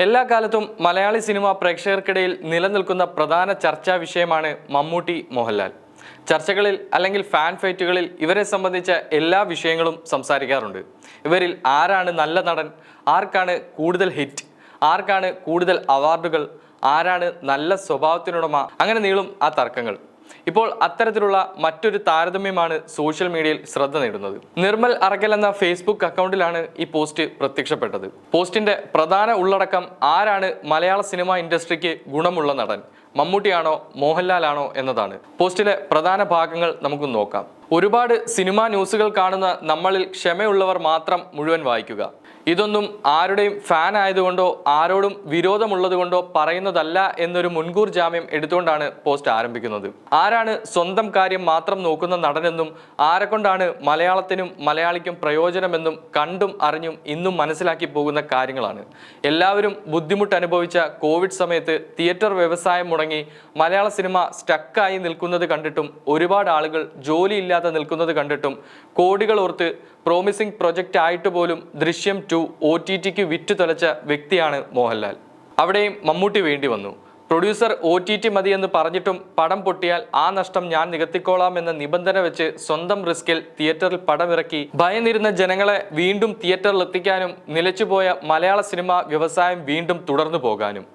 എല്ലാ കാലത്തും മലയാളി സിനിമ പ്രേക്ഷകർക്കിടയിൽ നിലനിൽക്കുന്ന പ്രധാന ചർച്ചാ വിഷയമാണ് മമ്മൂട്ടി മോഹൻലാൽ. ചർച്ചകളിൽ അല്ലെങ്കിൽ ഫാൻ ഫൈറ്റുകളിൽ ഇവരെ സംബന്ധിച്ച എല്ലാ വിഷയങ്ങളും സംസാരിക്കാറുണ്ട്. ഇവരിൽ ആരാണ് നല്ല നടൻ, ആർക്കാണ് കൂടുതൽ ഹിറ്റ്, ആർക്കാണ് കൂടുതൽ അവാർഡുകൾ, ആരാണ് നല്ല സ്വഭാവത്തിനുടമ, അങ്ങനെ നീളും ആ തർക്കങ്ങൾ. ഇപ്പോൾ അത്തരത്തിലുള്ള മറ്റൊരു താരതമ്യമാണ് സോഷ്യൽ മീഡിയയിൽ ശ്രദ്ധ നേടുന്നത്. നിർമ്മൽ അറക്കൽ എന്ന ഫേസ്ബുക്ക് അക്കൗണ്ടിലാണ് ഈ പോസ്റ്റ് പ്രത്യക്ഷപ്പെട്ടത്. പോസ്റ്റിന്റെ പ്രധാന ഉള്ളടക്കം ആരാണ് മലയാള സിനിമ ഇൻഡസ്ട്രിക്ക് ഗുണമുള്ള നടൻ, മമ്മൂട്ടിയാണോ മോഹൻലാലാണോ എന്നതാണ്. പോസ്റ്റിലെ പ്രധാന ഭാഗങ്ങൾ നമുക്ക് നോക്കാം. ഒരുപാട് സിനിമാ ന്യൂസുകൾ കാണുന്ന നമ്മളിൽ ക്ഷമയുള്ളവർ മാത്രം മുഴുവൻ വായിക്കുക. ഇതൊന്നും ആരുടെയും ഫാൻ ആയതുകൊണ്ടോ ആരോടും വിരോധമുള്ളത് കൊണ്ടോ പറയുന്നതല്ല എന്നൊരു മുൻകൂർ ജാമ്യം എടുത്തുകൊണ്ടാണ് പോസ്റ്റ് ആരംഭിക്കുന്നത്. ആരാണ് സ്വന്തം കാര്യം മാത്രം നോക്കുന്ന നടനെന്നും ആരെക്കൊണ്ടാണ് മലയാളത്തിനും മലയാളിക്കും പ്രയോജനമെന്നും കണ്ടും അറിഞ്ഞും ഇന്നും മനസ്സിലാക്കി പോകുന്ന കാര്യങ്ങളാണ്. എല്ലാവരും ബുദ്ധിമുട്ട് അനുഭവിച്ച കോവിഡ് സമയത്ത് തിയേറ്റർ വ്യവസായം മുടങ്ങി മലയാള സിനിമ സ്റ്റക്കായി നിൽക്കുന്നത് കണ്ടിട്ടും ഒരുപാട് ആളുകൾ ജോലിയില്ലാതെ നിൽക്കുന്നത് കണ്ടിട്ടും കോടികൾ ഓർത്ത് പ്രോമിസിംഗ് പ്രൊജക്റ്റ് ആയിട്ട് പോലും ദൃശ്യം 2 OTTക്ക് വിറ്റു തൊലച്ച വ്യക്തിയാണ് മോഹൻലാൽ. അവിടെയും മമ്മൂട്ടി വേണ്ടി വന്നു. പ്രൊഡ്യൂസർ OTT മതിയെന്ന് പറഞ്ഞിട്ടും പടം പൊട്ടിയാൽ ആ നഷ്ടം ഞാൻ നികത്തിക്കോളാം എന്ന നിബന്ധന വെച്ച് സ്വന്തം റിസ്കിൽ തിയേറ്ററിൽ പടമിറക്കി ഭയന്നിരുന്ന ജനങ്ങളെ വീണ്ടും തിയേറ്ററിൽ എത്തിക്കാനും നിലച്ചുപോയ മലയാള സിനിമ വ്യവസായം വീണ്ടും തുടർന്നു പോകാനും.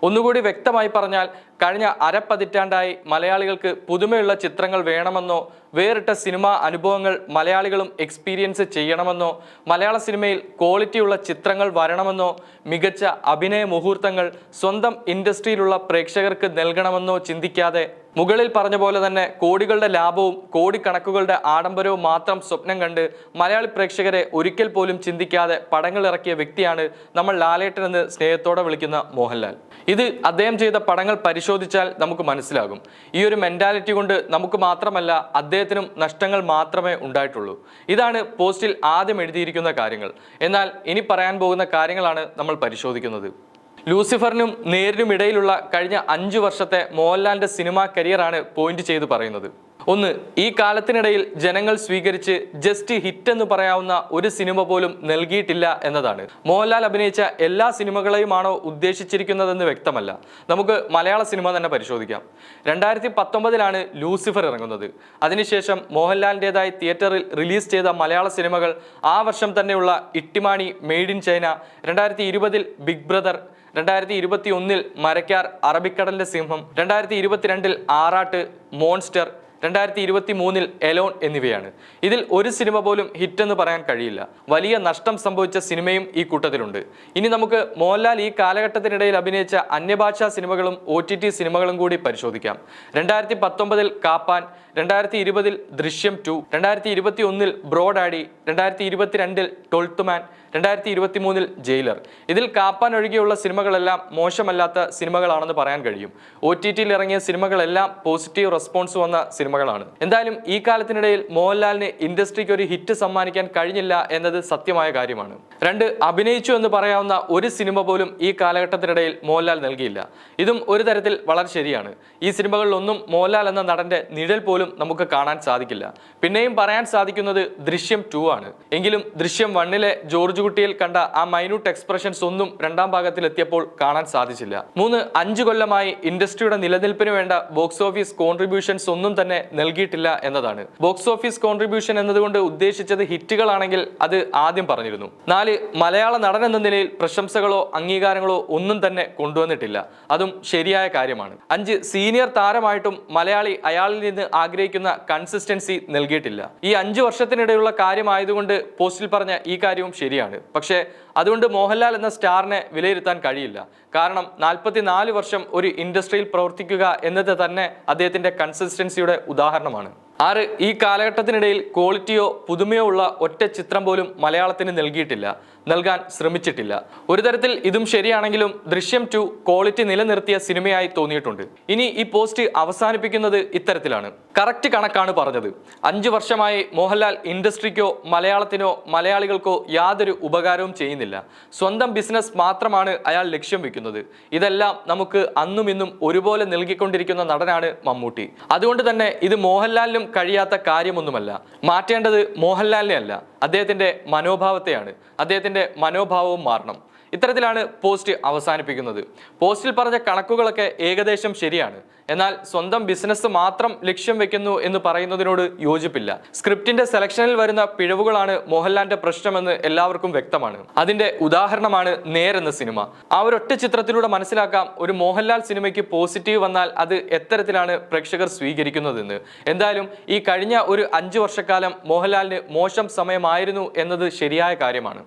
ഒന്നുകൂടി വ്യക്തമായി പറഞ്ഞാൽ, കഴിഞ്ഞ അരപ്പതിറ്റാണ്ടായി മലയാളികൾക്ക് പുതുമയുള്ള ചിത്രങ്ങൾ വേണമെന്നോ വേറിട്ട സിനിമാ അനുഭവങ്ങൾ മലയാളികളും എക്സ്പീരിയൻസ് ചെയ്യണമെന്നോ മലയാള സിനിമയിൽ ക്വാളിറ്റിയുള്ള ചിത്രങ്ങൾ വരണമെന്നോ മികച്ച അഭിനയ മുഹൂർത്തങ്ങൾ സ്വന്തം ഇൻഡസ്ട്രിയിലുള്ള പ്രേക്ഷകർക്ക് നൽകണമെന്നോ ചിന്തിക്കാതെ മുകളിൽ പറഞ്ഞ പോലെ തന്നെ കോടികളുടെ ലാഭവും കോടിക്കണക്കുകളുടെ ആഡംബരവും മാത്രം സ്വപ്നം കണ്ട് മലയാളി പ്രേക്ഷകരെ ഒരിക്കൽ പോലും ചിന്തിക്കാതെ പടങ്ങൾ ഇറക്കിയ വ്യക്തിയാണ് നമ്മൾ ലാലേട്ടൻ എന്ന് സ്നേഹത്തോടെ വിളിക്കുന്ന മോഹൻലാൽ. ഇത് അദ്ദേഹം ചെയ്ത പടങ്ങൾ പരിശോധിച്ചാൽ നമുക്ക് മനസ്സിലാകും. ഈ ഒരു മെന്റാലിറ്റി കൊണ്ട് നമുക്ക് മാത്രമല്ല അദ്ദേഹത്തിനും നഷ്ടങ്ങൾ മാത്രമേ ഉണ്ടായിട്ടുള്ളൂ. ഇതാണ് പോസ്റ്റിൽ ആദ്യം എഴുതിയിരിക്കുന്ന കാര്യങ്ങൾ. എന്നാൽ ഇനി പറയാൻ പോകുന്ന കാര്യങ്ങളാണ് നമ്മൾ പരിശോധിക്കുന്നത്. ലൂസിഫറിനും നേരിനും ഇടയിലുള്ള കഴിഞ്ഞ 5 വർഷത്തെ മോഹൻലാലിന്റെ സിനിമാ കരിയറാണ് പോയിന്റ് ചെയ്ത് പറയുന്നത്. ഒന്ന്, ഈ കാലത്തിനിടയിൽ ജനങ്ങൾ സ്വീകരിച്ച് ജസ്റ്റ് ഹിറ്റ് എന്ന് പറയാവുന്ന ഒരു സിനിമ പോലും നൽകിയിട്ടില്ല എന്നതാണ്. മോഹൻലാൽ അഭിനയിച്ച എല്ലാ സിനിമകളെയുമാണോ ഉദ്ദേശിച്ചിരിക്കുന്നതെന്ന് വ്യക്തമല്ല. നമുക്ക് മലയാള സിനിമ തന്നെ പരിശോധിക്കാം. 2019 ലൂസിഫർ ഇറങ്ങുന്നത്. അതിനുശേഷം മോഹൻലാലിൻ്റെതായി തിയേറ്ററിൽ റിലീസ് ചെയ്ത മലയാള സിനിമകൾ ആ വർഷം തന്നെയുള്ള Ittymaani, made in China, 2020 big brother, 2021 Marakkar, അറബിക്കടലിന്റെ സിംഹം, 2022 ആറാട്ട്, മോൺസ്റ്റർ, 2023 എലോൺ എന്നിവയാണ്. ഇതിൽ ഒരു സിനിമ പോലും ഹിറ്റ് എന്ന് പറയാൻ കഴിയില്ല. വലിയ നഷ്ടം സംഭവിച്ച സിനിമയും ഈ കൂട്ടത്തിലുണ്ട്. ഇനി നമുക്ക് മോഹൻലാൽ ഈ കാലഘട്ടത്തിനിടയിൽ അഭിനയിച്ച അന്യഭാഷാ സിനിമകളും OTT സിനിമകളും കൂടി പരിശോധിക്കാം. 2019 കാപ്പാൻ, 2020 ദൃശ്യം 2, 2021 ബ്രോ ഡാഡി, 2022 ട്വൽത്ത് മാൻ, 2023 ജയിലർ. ഇതിൽ കാപ്പാൻ ഒഴികെയുള്ള സിനിമകളെല്ലാം മോശമല്ലാത്ത സിനിമകളാണെന്ന് പറയാൻ കഴിയും. OTTയിൽ ഇറങ്ങിയ സിനിമകളെല്ലാം പോസിറ്റീവ് റെസ്പോൺസ് വന്ന സിനിമകളാണ്. എന്തായാലും ഈ കാലത്തിനിടയിൽ മോഹൻലാലിന് ഇൻഡസ്ട്രിക്ക് ഒരു ഹിറ്റ് സമ്മാനിക്കാൻ കഴിഞ്ഞില്ല എന്നത് സത്യമായ കാര്യമാണ്. 2, അഭിനയിച്ചു എന്ന് പറയാവുന്ന ഒരു സിനിമ പോലും ഈ കാലഘട്ടത്തിനിടയിൽ മോഹൻലാൽ നൽകിയില്ല. ഇതും ഒരു തരത്തിൽ വളരെ ശരിയാണ്. ഈ സിനിമകളിലൊന്നും മോഹൻലാൽ എന്ന നടന്റെ നിഴൽ പോലും നമുക്ക് കാണാൻ സാധിക്കില്ല. പിന്നെയും പറയാൻ സാധിക്കുന്നത് ദൃശ്യം 2 ആണ്. എങ്കിലും ദൃശ്യം 1 ജോർജ് കുട്ടിയിൽ കണ്ട ആ മൈന്യൂട്ട് എക്സ്പ്രഷൻസ് ഒന്നും രണ്ടാം ഭാഗത്തിൽ എത്തിയപ്പോൾ കാണാൻ സാധിച്ചില്ല. 3, 5 കൊല്ലമായി ഇൻഡസ്ട്രിയുടെ നിലനിൽപ്പിന് വേണ്ട ബോക്സ് ഓഫീസ് കോൺട്രിബ്യൂഷൻസ് ഒന്നും തന്നെ നൽകിയിട്ടില്ല എന്നതാണ്. ബോക്സ് ഓഫീസ് കോൺട്രിബ്യൂഷൻ എന്നതുകൊണ്ട് ഉദ്ദേശിച്ചത് ഹിറ്റുകളാണെങ്കിൽ അത് ആദ്യം പറഞ്ഞിരുന്നു. 4, മലയാള നടൻ എന്ന നിലയിൽ പ്രശംസകളോ അംഗീകാരങ്ങളോ ഒന്നും തന്നെ കൊണ്ടുവന്നിട്ടില്ല. അതും ശരിയായ കാര്യമാണ്. 5, സീനിയർ താരമായിട്ടും മലയാളി അയാളിൽ നിന്ന് ആഗ്രഹിക്കുന്ന കൺസിസ്റ്റൻസി നൽകിയിട്ടില്ല. ഈ 5 വർഷത്തിനിടെയുള്ള കാര്യമായതുകൊണ്ട് പോസ്റ്റിൽ പറഞ്ഞ ഈ കാര്യവും ശരിയാണ്. പക്ഷേ അതുകൊണ്ട് മോഹൻലാൽ എന്ന സ്റ്റാറിനെ വിലയിരുത്താൻ കഴിയില്ല. കാരണം 44 വർഷം ഒരു ഇൻഡസ്ട്രിയിൽ പ്രവർത്തിക്കുക എന്നത് തന്നെ അദ്ദേഹത്തിന്റെ കൺസിസ്റ്റൻസിയുടെ ഉദാഹരണമാണ്. 6, ഈ കാലഘട്ടത്തിനിടയിൽ ക്വാളിറ്റിയോ പുതുമയോ ഉള്ള ഒറ്റ ചിത്രം പോലും മലയാളത്തിന് നൽകിയിട്ടില്ല, നൽകാൻ ശ്രമിച്ചിട്ടില്ല. ഒരു തരത്തിൽ ഇതും ശരിയാണെങ്കിലും ദൃശ്യം 2 ക്വാളിറ്റി നിലനിർത്തിയ സിനിമയായി തോന്നിയിട്ടുണ്ട്. ഇനി ഈ പോസ്റ്റ് അവസാനിപ്പിക്കുന്നത് ഇത്തരത്തിലാണ്. കറക്റ്റ് കണക്കാണ് പറഞ്ഞത്. 5 വർഷമായി മോഹൻലാൽ ഇൻഡസ്ട്രിക്കോ മലയാളത്തിനോ മലയാളികൾക്കോ യാതൊരു ഉപകാരവും ചെയ്യുന്നില്ല. സ്വന്തം ബിസിനസ് മാത്രമാണ് അയാൾ ലക്ഷ്യം വെക്കുന്നത്. ഇതെല്ലാം നമുക്ക് അന്നും ഇന്നും ഒരുപോലെ നൽകിക്കൊണ്ടിരിക്കുന്ന നടനാണ് മമ്മൂട്ടി. അതുകൊണ്ട് തന്നെ ഇത് മോഹൻലാലിനും കഴിയാത്ത കാര്യമൊന്നുമല്ല. മാറ്റേണ്ടത് മോഹൻലാലിനെ അല്ല, അദ്ദേഹത്തിന്റെ മനോഭാവത്തെയാണ്. അദ്ദേഹത്തിന്റെ മനോഭാവവും മാറണം. ഇത്തരത്തിലാണ് പോസ്റ്റ് അവസാനിപ്പിക്കുന്നത്. പോസ്റ്റിൽ പറഞ്ഞ കണക്കുകളൊക്കെ ഏകദേശം ശരിയാണ്, എന്നാൽ സ്വന്തം ബിസിനസ് മാത്രം ലക്ഷ്യം വെക്കുന്നു എന്ന് പറയുന്നതിനോട് യോജിപ്പില്ല. സ്ക്രിപ്റ്റിന്റെ സെലക്ഷനിൽ വരുന്ന പിഴവുകളാണ് മോഹൻലാലിന്റെ പ്രശ്നമെന്ന് എല്ലാവർക്കും വ്യക്തമാണ്. അതിന്റെ ഉദാഹരണമാണ് നേർ എന്ന സിനിമ. ആ ഒരൊറ്റ ചിത്രത്തിലൂടെ മനസ്സിലാക്കാം ഒരു മോഹൻലാൽ സിനിമയ്ക്ക് പോസിറ്റീവ് വന്നാൽ അത് എത്തരത്തിലാണ് പ്രേക്ഷകർ സ്വീകരിക്കുന്നതെന്ന്. എന്തായാലും ഈ കഴിഞ്ഞ ഒരു 5 വർഷക്കാലം മോഹൻലാലിന് മോശം സമയമായിരുന്നു എന്നത് ശരിയായ കാര്യമാണ്.